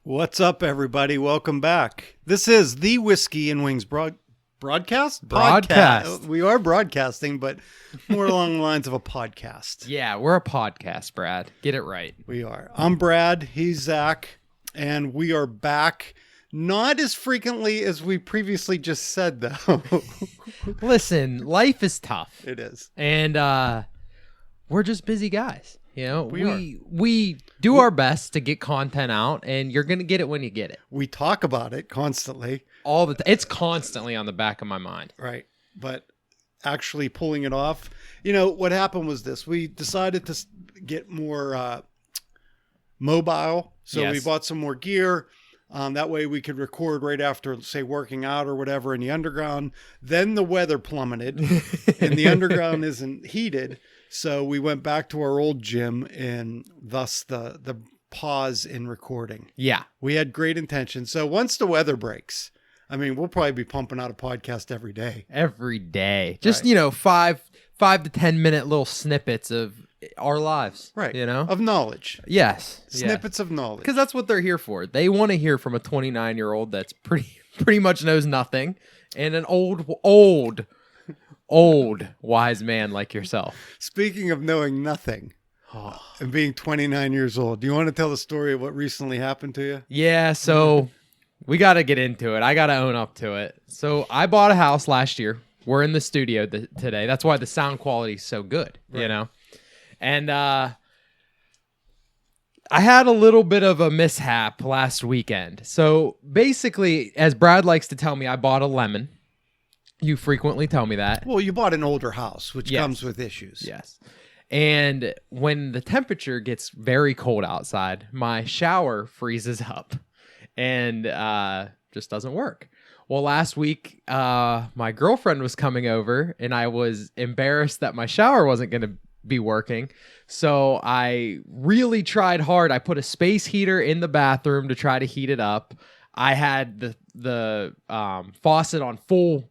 What's up, everybody? Welcome back. This is the Whiskey and Wings broadcast? Broadcast. We are broadcasting, but more along the lines of a podcast. Yeah, we're a podcast, Brad. Get it right. We are. I'm Brad. He's Zach. And we are back. Not as frequently as we previously just said, though. Listen, life is tough. It is. And we're just busy guys. You know, We do our best to get content out, and you're going to get it when you get it. We talk about it constantly. All the it's constantly on the back of my mind. Right. But actually pulling it off, what happened was this. We decided to get more mobile. So Yes. we bought some more gear. That way we could record right after, say, working out or whatever in the underground. Then the weather plummeted and the underground isn't heated. So we went back to our old gym, and thus the pause in recording. Yeah. We had great intentions. So once the weather breaks, we'll probably be pumping out a podcast every day. Every day. Just, Right. 5 to 10 minute little snippets of our lives. Right. Of knowled. Yes. Snippets of knowledge. Because that's what they're here for. They want to hear from a 29-year-old that's pretty much knows nothing, and an old wise man like yourself. Speaking of knowing nothing and being 29 years old, do you want to tell the story of what recently happened to you? Yeah, so we got to get into it. I got to own up to it. So I bought a house last year. We're in the studio today. That's why the sound quality is so good, Right. And I had a little bit of a mishap last weekend. So basically, as Brad likes to tell me, I bought a lemon. You frequently tell me that. Well, you bought an older house, which Yes. comes with issues. Yes. And when the temperature gets very cold outside, my shower freezes up and just doesn't work. Well, last week, my girlfriend was coming over, and I was embarrassed that my shower wasn't going to be working. So I really tried hard. I put a space heater in the bathroom to try to heat it up. I had the faucet on full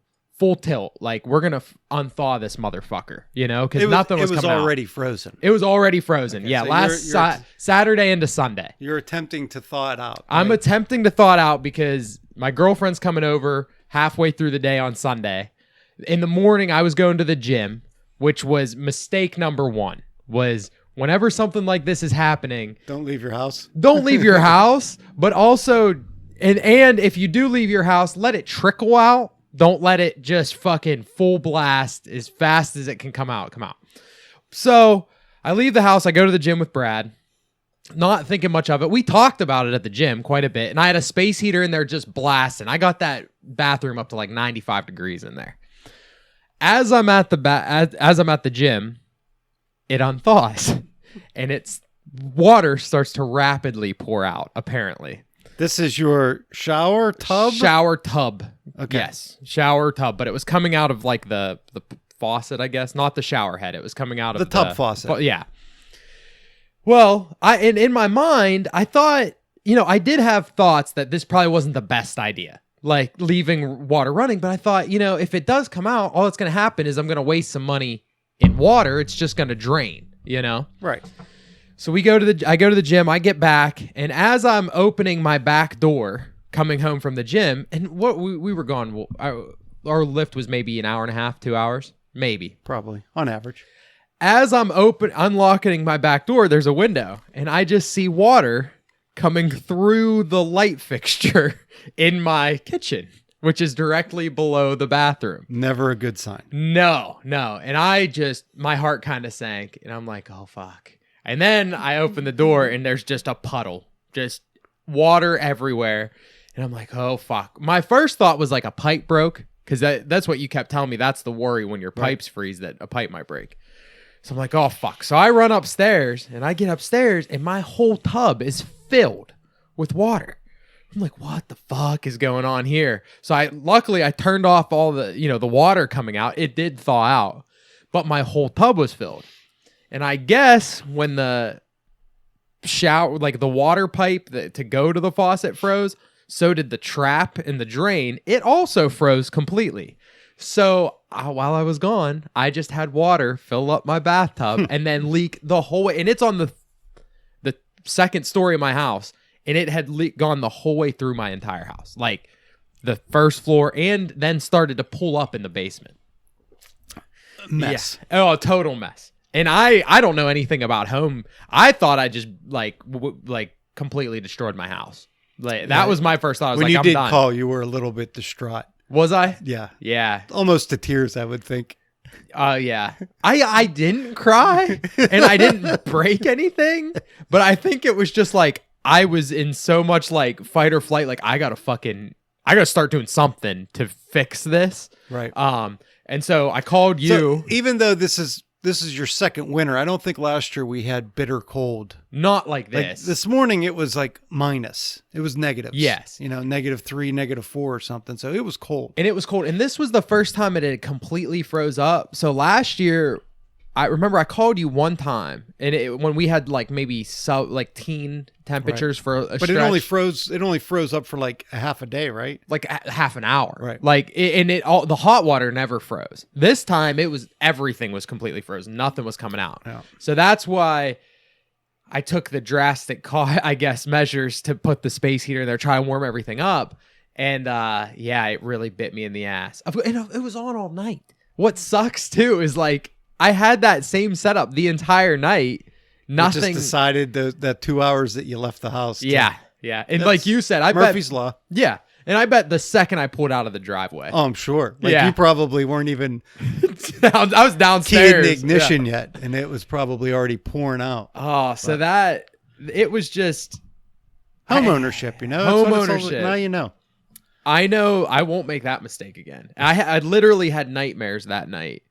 tilt. Like, we're gonna unthaw this motherfucker, because nothing was coming out. It was already frozen. It was already frozen. Okay, Yeah, so last Saturday into Sunday. You're attempting to thaw it out. I'm right? attempting to thaw it out because my girlfriend's coming over halfway through the day on Sunday. In the morning, I was going to the gym, which was mistake number one. Was whenever something like this is happening, Don't leave your house. don't leave your house, but also, and if you do leave your house, let it trickle out. Don't let it just fucking full blast as fast as it can come out. So I leave the house. I go to the gym with Brad, not thinking much of it. We talked about it at the gym quite a bit, and I had a space heater in there just blasting. I got that bathroom up to like 95 degrees in there. As I'm at the gym, it unthaws, and its water starts to rapidly pour out. Apparently, This is your shower tub? Shower tub. Okay. Yes, shower tub, but it was coming out of like the faucet, I guess, not the shower head. It was coming out of The tub faucet. Yeah. Well, in my mind, I thought, I did have thoughts that this probably wasn't the best idea, like leaving water running. But I thought, if it does come out, all that's going to happen is I'm going to waste some money in water. It's just going to drain, Right. So I go to the gym, I get back, and as I'm opening my back door, coming home from the gym, and what we were gone, our lift was maybe an hour and a half, 2 hours, maybe. Probably, on average. As I'm unlocking my back door, there's a window, and I just see water coming through the light fixture in my kitchen, which is directly below the bathroom. Never a good sign. No. And my heart kind of sank, and I'm like, oh, fuck. And then I open the door, and there's just a puddle, just water everywhere. And I'm like, oh, fuck. My first thought was like a pipe broke, because that's what you kept telling me. That's the worry when your pipes freeze, that a pipe might break. So I'm like, oh, fuck. So I run upstairs, and I get upstairs, and my whole tub is filled with water. I'm like, what the fuck is going on here? So luckily I turned off all the, the water coming out. It did thaw out, but my whole tub was filled. And I guess when the shower, like the water pipe to go to the faucet froze, so did the trap in the drain. It also froze completely. So while I was gone, I just had water fill up my bathtub and then leak the whole way. And it's on the second story of my house. and it had gone the whole way through my entire house, like the first floor, and then started to pull up in the basement. Mess. Yeah. Oh, a total mess. And I don't know anything about home. I thought I just like completely destroyed my house. Like that was my first thought. I was when like, you I'm did done. call, you were a little bit distraught. Was I? Yeah. Yeah. Almost to tears, I would think. Yeah. I didn't cry and I didn't break anything, but I think it was just like I was in so much like fight or flight. Like I gotta start doing something to fix this. Right. And so I called you. So even though this is your second winter, I don't think last year we had bitter cold. Not like Like this. this morning it was like minus. It was negatives. Yes. -3, -4 or something. So it was cold. And it was cold. And this was the first time it had completely froze up. So last year, I remember I called you one time, and when we had like maybe teen temperatures for a But stretch. it only froze up for like a half a day, right? Like half an hour. Right. Like, the hot water never froze. This time everything was completely frozen. Nothing was coming out. Yeah. So that's why I took the drastic, measures to put the space heater in there, try and warm everything up. And it really bit me in the ass. And it was on all night. What sucks too is like I had that same setup the entire night. Nothing. You just decided that 2 hours that you left the house. Yeah. And like you said, Murphy's Law. Yeah. And I bet the second I pulled out of the driveway. Oh, I'm sure. Like Yeah. you probably weren't even I was keyed downstairs. the ignition yet, and it was probably already pouring out. Oh, so that it was just Home ownership, you know? Home That's what it's all- ownership. Now you know. I know I won't make that mistake again. I literally had nightmares that night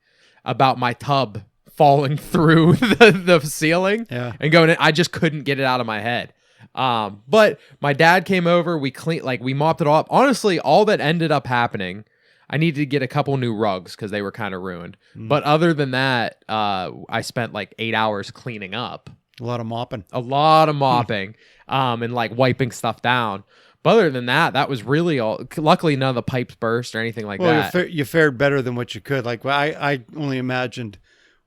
about my tub falling through the ceiling and going in. I just couldn't get it out of my head. But my dad came over. We mopped it all up. Honestly, all that ended up happening, I needed to get a couple new rugs because they were kind of ruined. But other than that, I spent like 8 hours cleaning up. A lot of mopping. And like wiping stuff down. But other than that, that was really all. Luckily, none of the pipes burst or anything like that. You fared better than what you could. Like I only imagined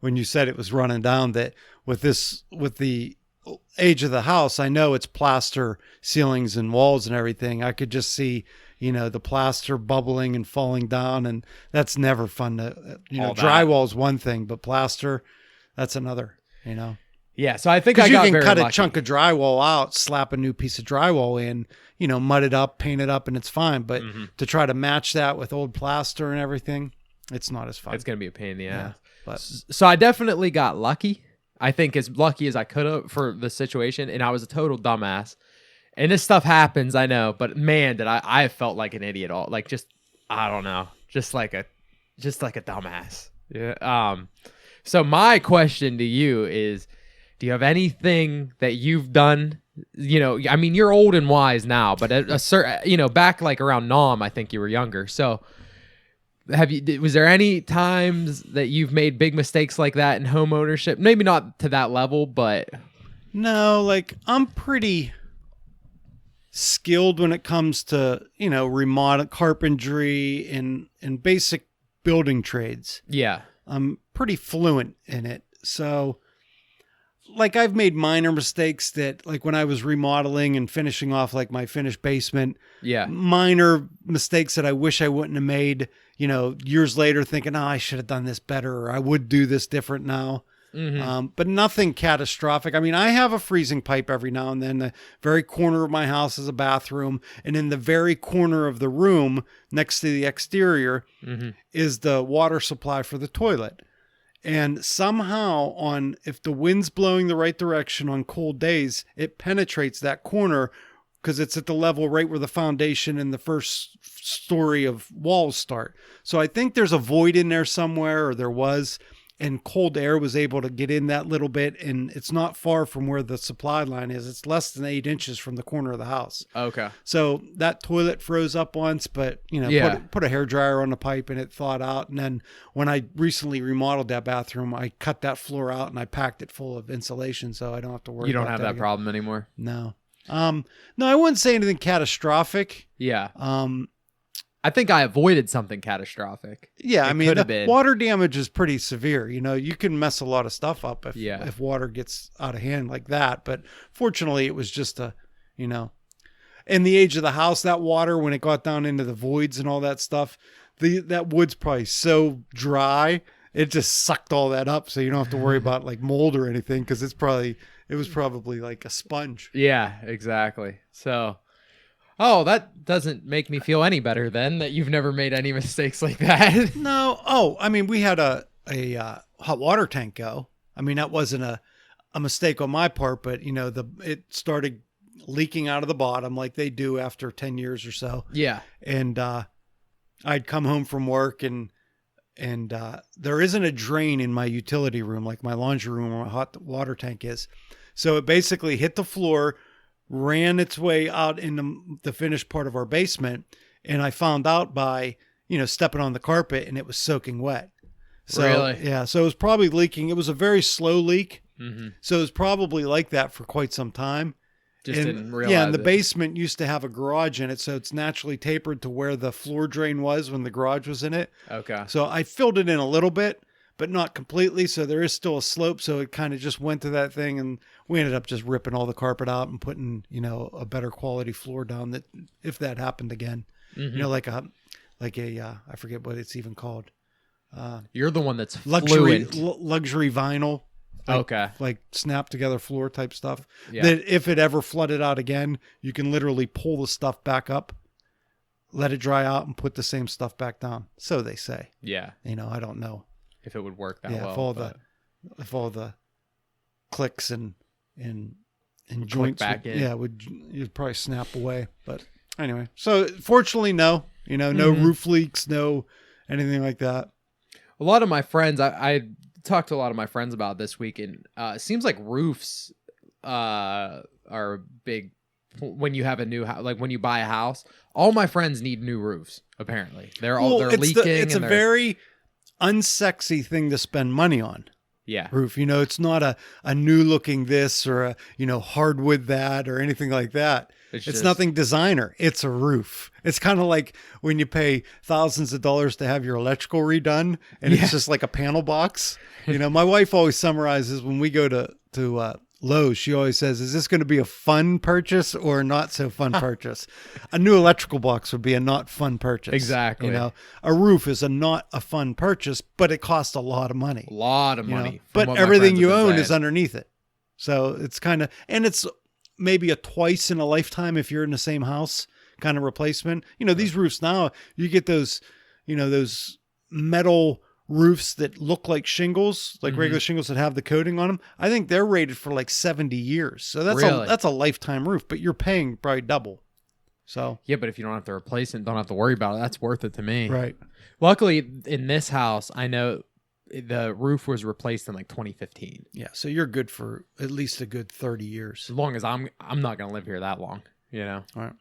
when you said it was running down that with the age of the house, I know it's plaster ceilings and walls and everything. I could just see, the plaster bubbling and falling down, and that's never fun to, drywall is one thing, but plaster, that's another, Yeah, so I think I got you can very cut lucky. a chunk of drywall out, slap a new piece of drywall in, mud it up, paint it up, and it's fine. But to try to match that with old plaster and everything, it's not as fun. It's going to be a pain in the ass. But So I definitely got lucky. I think as lucky as I could have for the situation, and I was a total dumbass. And this stuff happens, I know, but man, did I felt like an idiot all like just I don't know, just like a dumbass. Yeah. So my question to you is, do you have anything that you've done? I mean, you're old and wise now, but at a certain, back like around Nam, I think you were younger. So was there any times that you've made big mistakes like that in home ownership? Maybe not to that level, but no, like I'm pretty skilled when it comes to, remodel carpentry and basic building trades. yeah. I'm pretty fluent in it. So like I've made minor mistakes that like when I was remodeling and finishing off like my finished basement, Yeah. minor mistakes that I wish I wouldn't have made, years later thinking, oh, I should have done this better, or I would do this different now. But nothing catastrophic. I mean, I have a freezing pipe every now and then. The very corner of my house is a bathroom, and in the very corner of the room next to the exterior is the water supply for the toilet. And somehow if the wind's blowing the right direction on cold days, it penetrates that corner because it's at the level right where the foundation and the first story of walls start. So I think there's a void in there somewhere, or there was, and cold air was able to get in that little bit. And it's not far from where the supply line is. It's less than 8 inches from the corner of the house. Okay. So that toilet froze up once, but put a hairdryer on the pipe and it thawed out. And then when I recently remodeled that bathroom, I cut that floor out and I packed it full of insulation, so I don't have to worry. You don't about have that again. problem anymore. No. No, I wouldn't say anything catastrophic. Yeah. I think I avoided something catastrophic. Yeah, I mean, could have been. water damage is pretty severe. You can mess a lot of stuff up if Yeah. if water gets out of hand like that. But fortunately, it was just a and the age of the house, that water, when it got down into the voids and all that stuff, that wood's probably so dry, it just sucked all that up. So you don't have to worry about like mold or anything, because it was probably like a sponge. Yeah, exactly. So, oh, that doesn't make me feel any better then that you've never made any mistakes like that. No. Oh, I mean, we had a hot water tank go. I mean, that wasn't a mistake on my part, but it started leaking out of the bottom like they do after 10 years or so. Yeah. And I'd come home from work and there isn't a drain in my utility room, like my laundry room where my hot water tank is. So it basically hit the floor, ran its way out into the finished part of our basement. And I found out by, stepping on the carpet, and it was soaking wet. So, really? Yeah. So it was probably leaking. It was a very slow leak. Mm-hmm. So it was probably like that for quite some time. Just didn't realize. Yeah, and the basement used to have a garage in it, so it's naturally tapered to where the floor drain was when the garage was in it. Okay. So I filled it in a little bit, but not completely. So there is still a slope. So it kind of just went to that thing, and we ended up just ripping all the carpet out and putting, a better quality floor down. That if that happened again, Mm-hmm. like a I forget what it's even called. You're the one that's Luxury fluent. vinyl. Okay. Like snap together floor type stuff. Yeah. That if it ever flooded out again, you can literally pull the stuff back up, let it dry out, and put the same stuff back down. So they say. Yeah. I don't know If it would work that Yeah, well. if all the clicks and click joints back in. you'd probably snap away. But anyway, so fortunately, no. No Mm-hmm. roof leaks, no anything like that. A lot of my friends, I talked to a lot of my friends about this week, and it seems like roofs are big when you have a new house. Like when you buy a house, all my friends need new roofs. Apparently, they're leaking. It's a very unsexy thing to spend money on. Yeah. Roof. It's not a new looking this or a hardwood that or anything like that. It's just nothing designer. It's a roof. It's kind of like when you pay thousands of dollars to have your electrical redone, and it's just like a panel box. My wife always summarizes when we go to Lowe's. She always says, "Is this going to be a fun purchase or not so fun purchase?" A new electrical box would be a not fun purchase. Exactly. A roof is not a fun purchase, but it costs a lot of money. A lot of money. But everything you own is underneath it. So it's and it's maybe a twice in a lifetime if you're in the same house kind of replacement. These roofs now, you get those, those metal roofs that look like shingles, like regular shingles that have the coating on them. I think they're rated for like 70 years. So that's a lifetime roof, but you're paying probably double. So yeah, but if you don't have to replace it, don't have to worry about it, that's worth it to me. Right. Luckily, in this house, I know the roof was replaced in like 2015. Yeah, so you're good for at least a good 30 years. As long as I'm not going to live here that long, All right.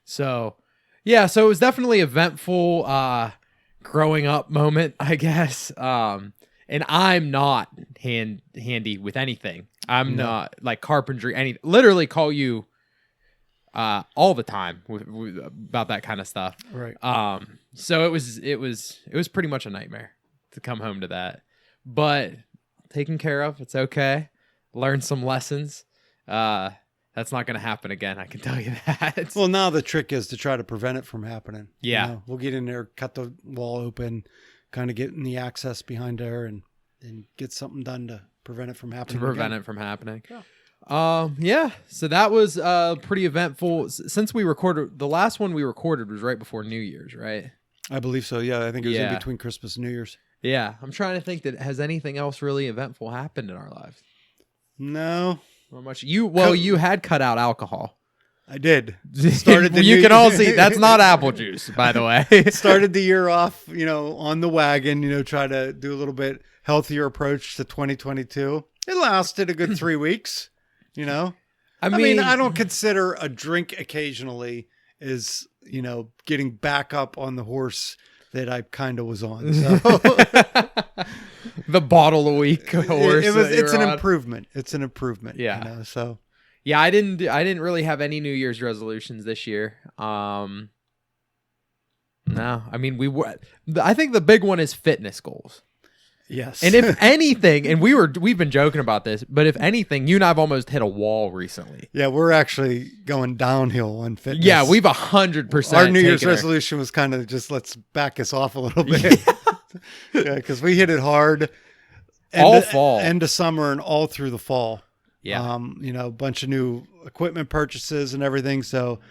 So, yeah, so it was definitely eventful growing up moment, I guess. And I'm not handy with anything. I'm not like carpentry, literally call you all the time about that kind of stuff. Right. So it was pretty much a nightmare to come home to that, but taken care of. It's okay. Learn some lessons. That's not going to happen again. I can tell you that. Well, now the trick is to try to prevent it from happening. Yeah. We'll get in there, cut the wall open, kind of get in the access behind there and get something done to prevent it from happening. Yeah. So that was pretty eventful. Since we recorded, the last one we recorded was right before New Year's, right? I believe so. Yeah. I think it was in between Christmas and New Year's. Yeah. I'm trying to think has anything else really eventful happened in our lives? No. Not much. You had cut out alcohol. I did. You can all see that's not apple juice, by the way. Started the year off, on the wagon, try to do a little bit healthier approach to 2022. It lasted a good 3 weeks, I mean, I don't consider a drink occasionally as, getting back up on the horse that I kind of was on. So. The bottle a week horse. It's an improvement. It's an improvement. Yeah. So. Yeah, I didn't really have any New Year's resolutions this year. No, I mean I think the big one is fitness goals. Yes. And if anything, and we've been joking about this, but if anything, you and I've almost hit a wall recently. Yeah, we're actually going downhill on fitness. Yeah, we've 100%. Our New Year's resolution was kind of just let's back us off a little bit. Yeah, because we hit it hard fall, end of summer, and all through the fall. Yeah, a bunch of new equipment purchases and everything. So,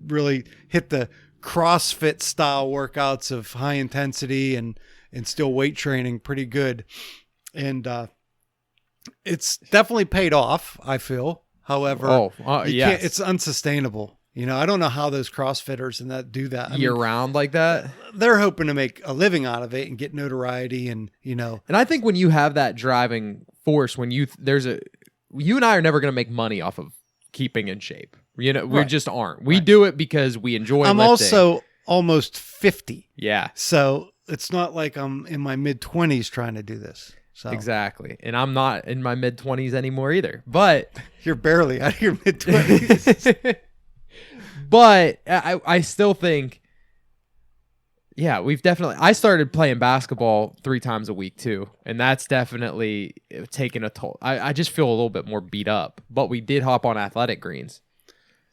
really hit the CrossFit style workouts of high intensity and still weight training pretty good. And it's definitely paid off, I feel. However, yes. It's unsustainable. I don't know how those CrossFitters and that do that year round like that. They're hoping to make a living out of it and get notoriety and. And I think when you have that driving force, when you and I are never going to make money off of keeping in shape. We just aren't. We do it because we enjoy I'm lifting. Also almost 50. Yeah. So it's not like I'm in my mid-20s trying to do this. So. Exactly. And I'm not in my mid-20s anymore either. But you're barely out of your mid-20s. But I still think, yeah, I started playing basketball 3 times a week too. And that's definitely taken a toll. I just feel a little bit more beat up. But we did hop on athletic greens.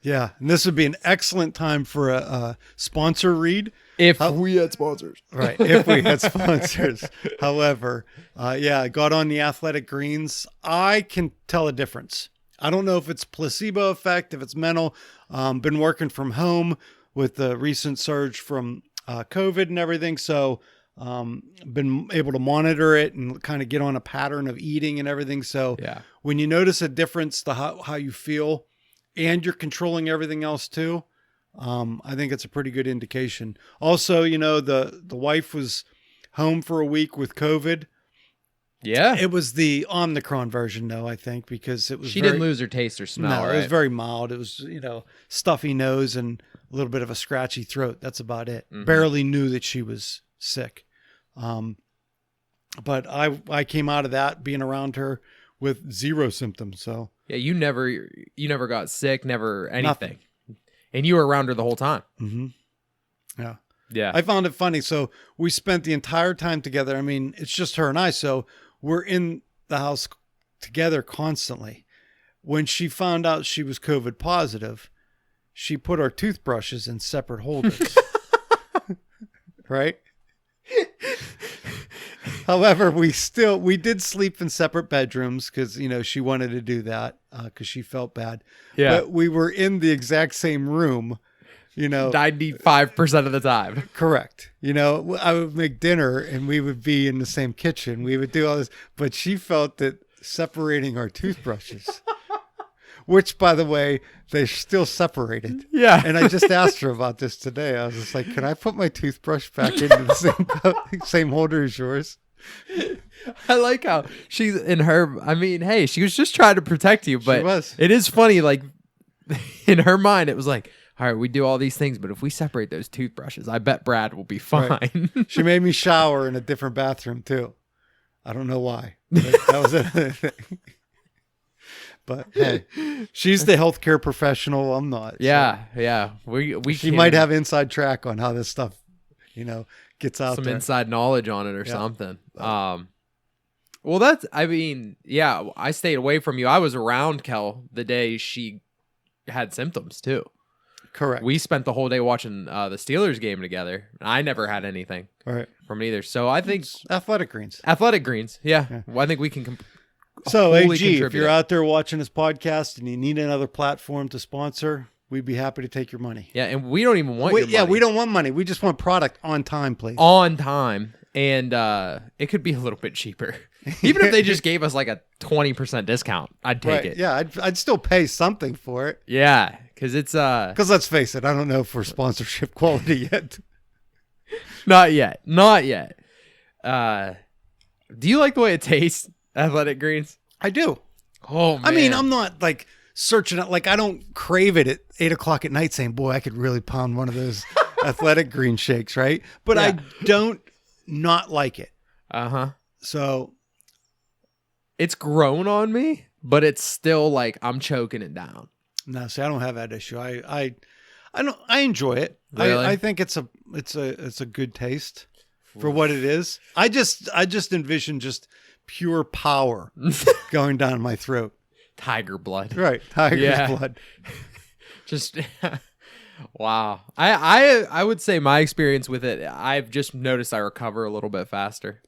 Yeah. And this would be an excellent time for a sponsor read. If we had sponsors. Right. If we had sponsors. However, I got on the athletic greens. I can tell a difference. I don't know if it's placebo effect, if it's mental. Been working from home with the recent surge from COVID and everything. So been able to monitor it and kind of get on a pattern of eating and everything. So when you notice a difference, how you feel and you're controlling everything else too, I think it's a pretty good indication. Also, the wife was home for a week with COVID. Yeah. It was the Omicron version, though, I think, because it was She didn't lose her taste or smell, No, right? It was very mild. It was, stuffy nose and a little bit of a scratchy throat. That's about it. Mm-hmm. Barely knew that she was sick. But I came out of that being around her with 0 symptoms. So yeah, you never got sick, never anything. Nothing. And you were around her the whole time. Mm-hmm. Yeah. Yeah. I found it funny. So we spent the entire time together. I mean, it's just her and I. So we're in the house together constantly. When she found out she was COVID positive, she put our toothbrushes in separate holders. Right? However, we did sleep in separate bedrooms because, she wanted to do that because she felt bad. Yeah. But we were in the exact same room, 95% of the time. Correct. I would make dinner and we would be in the same kitchen. We would do all this, but she felt that separating our toothbrushes, which, by the way, they're still separated. Yeah. And I just asked her about this today. I was just like, can I put my toothbrush back into the same holder as yours? I like how she's in her. I mean, hey, she was just trying to protect you, but She was. It is funny. Like in her mind, it was like, all right, we do all these things, but if we separate those toothbrushes, I bet Brad will be fine. Right. She made me shower in a different bathroom too. I don't know why. But that was another thing. But hey, she's the healthcare professional. I'm not. Yeah, so. Yeah. She might have inside track on how this stuff, gets out some there. inside knowledge on it or something. Well, I stayed away from you. I was around Kel the day she had symptoms too. Correct. We spent the whole day watching the Steelers game together. I never had anything from it either. So I think it's athletic greens. Athletic greens. Yeah. Well, I think we can. So AG, if you're out there watching this podcast and you need another platform to sponsor, we'd be happy to take your money. Yeah, and we don't even want your money. Yeah, we don't want money. We just want product on time, please. On time. And it could be a little bit cheaper. Even if they just gave us like a 20% discount, I'd take it. Yeah, I'd still pay something for it. Yeah, because it's... Because let's face it, I don't know if we're sponsorship quality yet. Not yet. Do you like the way it tastes, athletic greens? I do. Oh, man. I mean, I'm not like searching it. Like, I don't crave it at 8 o'clock at night saying, boy, I could really pound one of those athletic green shakes, right? But I don't not like it. Uh-huh. So... It's grown on me, but it's still like I'm choking it down. No, see, I don't have that issue. I enjoy it. Really? I think it's a good taste. for what it is. I just envision just pure power going down my throat. Tiger blood. Right. Tiger's blood. Just wow. I would say my experience with it, I've just noticed I recover a little bit faster.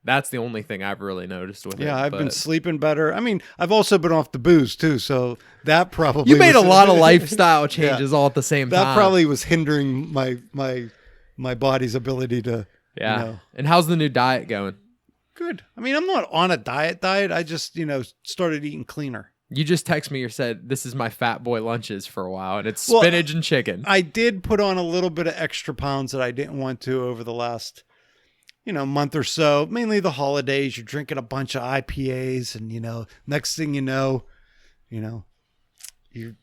That's the only thing I've really noticed with it. Yeah, I've been sleeping better. I mean, I've also been off the booze too, so that probably you made a lot of lifestyle changes all at the same time. That probably was hindering my body's ability to. Yeah. You know. And how's the new diet going? Good. I mean, I'm not on a diet. I just started eating cleaner. You just text me or said this is my fat boy lunches for a while, and it's spinach and chicken. I did put on a little bit of extra pounds that I didn't want to over the last. Month or so, mainly the holidays. You're drinking a bunch of IPAs, and next thing you know, you're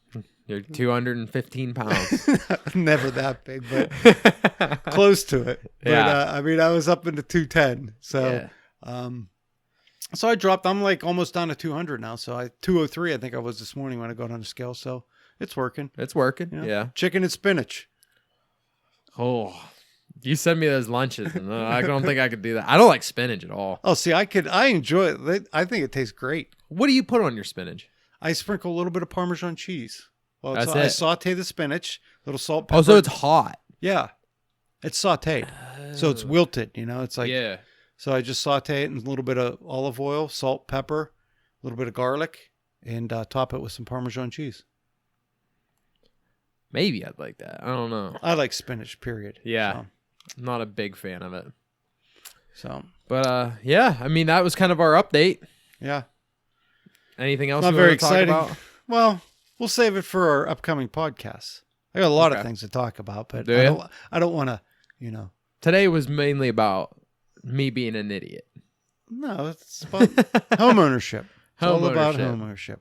215 pounds. Never that big, but close to it. Yeah. But I was up into 210. So, so I dropped. I'm like almost down to 200 now. So 203. I think I was this morning when I got on the scale. So it's working. It's working. Yeah. Chicken and spinach. Oh. You send me those lunches, and I don't think I could do that. I don't like spinach at all. Oh, see, I enjoy it. I think it tastes great. What do you put on your spinach? I sprinkle a little bit of Parmesan cheese. Well, That's I it. saute the spinach, little salt, pepper. Oh, so it's hot. Yeah, it's sauteed, so it's wilted. It's like So I just saute it in a little bit of olive oil, salt, pepper, a little bit of garlic, and top it with some Parmesan cheese. Maybe I'd like that. I don't know. I like spinach. Period. Yeah. So. I'm not a big fan of it. So, but I mean, that was kind of our update. Yeah. Anything else? Not you very want to talk exciting. about? Well, we'll save it for our upcoming podcasts. I got a lot of things to talk about, but I don't want to, Today was mainly about me being an idiot. No, it's about home ownership. It's all about home ownership.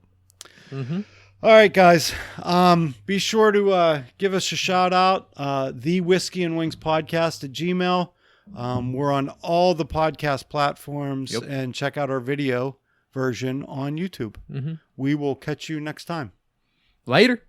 Mm-hmm. All right, guys. Be sure to give us a shout out. The Whiskey and Wings podcast at Gmail. We're on all the podcast platforms, and check out our video version on YouTube. Mm-hmm. We will catch you next time. Later.